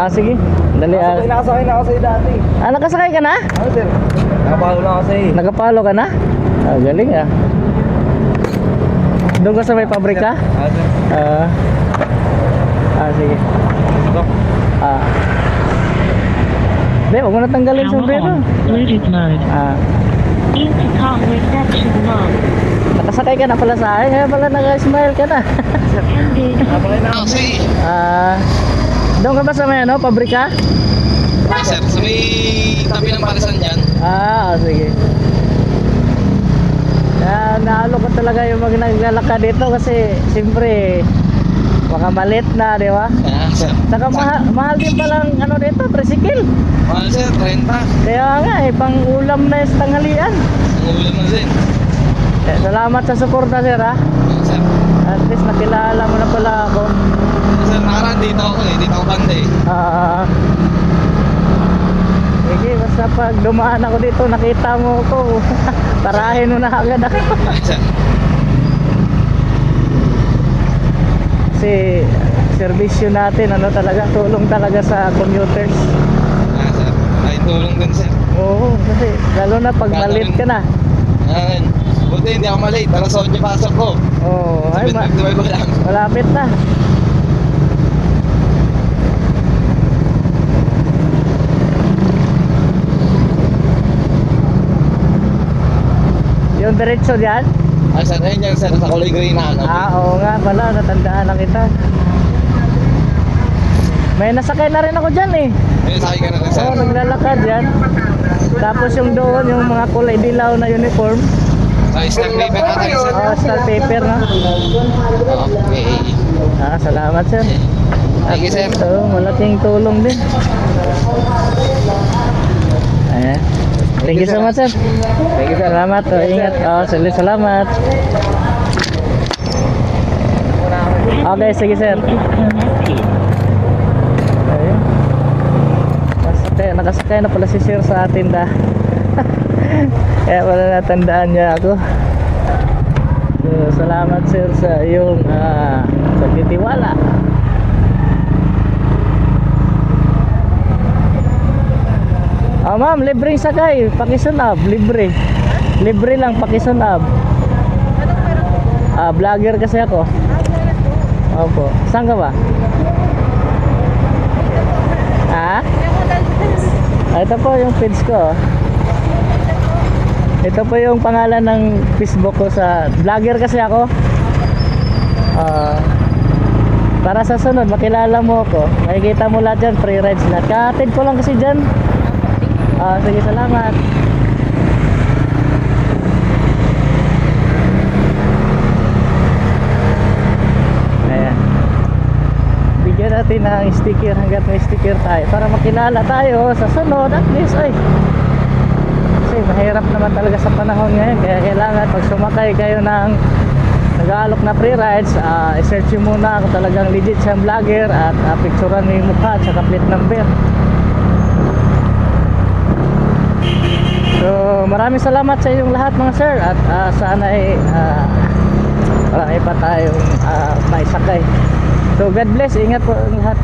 sige. Dali. Nakasakay na ako sa'yo dati. Nakasakay ka na? Ano sir? Nakapalo na ako sa'yo. Nagapalo ka na? Galing ah. Doon ka sa may pabrika? Sir. Sige. Ito. Hindi, huwag mo na tanggalin sa sombrero. Bluetooth mode. Intercom reception mode. Nakasakay ka na pala sa akin, kaya pala nag-smile ka na. Ended. Nakapakay na ako sa'yo. Doon ka ba sa may pabrika? Sir, sa may tabi ng palisan dyan. Sige. Naalo ko talaga yung mga naglalakad dito kasi siyempre baka malit na, di ba? Sir. Saka mahal din palang dito, tricycle. Mahal sir, 30. Kaya nga pang ulam na yung tanghalian. Ang ulam na din. Salamat sa suporta sir ha. Sir. At least nakilala mo na pala ako. Sir, nakaraan dito ako dito ako banda Sige, basta pag dumaan ako dito, nakita mo ako. Parahin mo na agad ako. Sir. Kasi servisyo natin, talaga, tulong talaga sa commuters. Sir. Ay, tulong din sir. Oo, kasi lalo na pag malit ka na. Buti hindi ako malate, alas 8 pasok ko. Oo, ay, 7:55 ko lang. malapit na. Yung diretso diyan? Sir, ayun yan sir, sa kulay green na Oo nga pala, natandaan na kita. May nasakay na rin ako dyan Ayun, sakay ka na rin sir. Oo, naglalakad yan. Tapos yung doon, yung mga kulay dilaw na uniform. Sa stamp paper natin sir. Star paper na. Okay. Salamat sir. Thank you sir. Malaking tulong din. Ayan. Thank you so much sir. Thank you sir. Salamat. Ingat. Salamat. Okay, sige sir. Ayun. Nakasakay na pala si sir sa tinda. Kaya wala natandaan niya ako. So, salamat sir sa iyong pagtitiwala. Ma'am, libreng sakay, pakisunab, libre. Libre lang, pakisunab. Vlogger kasi ako. Opo. Saan ka ba? Ito po yung page ko. Ito po yung pangalan ng Facebook ko sa vlogger kasi ako. Para sa sunod makilala mo ako, makikita mo lahat dyan, free rides lahat. Kaatid ko lang kasi dyan. Sige, salamat. Ayan. Bigyan natin ng sticker hanggat may sticker tayo para makilala tayo sa sunod at least kasi mahirap naman talaga sa panahon ngayon, kaya kailangan pag sumakay kayo ng nag-aalok na free rides, i-search nyo muna kung talagang legit siyang vlogger at picturean mo yung mukha at saka plate number. So maraming salamat sa inyong lahat mga sir, at sana marami pa tayong maisakay. So God bless, ingat po lahat.